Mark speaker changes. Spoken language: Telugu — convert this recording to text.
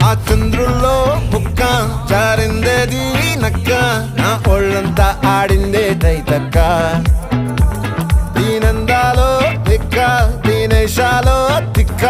Speaker 1: ఆ చంద్రుల్లో ముక్క జారిందేది నక్క నా ఒళ్ళంతా ఆడిందే తైతక్క దీనందాలో తిక్క దీనేశాలో తిక్క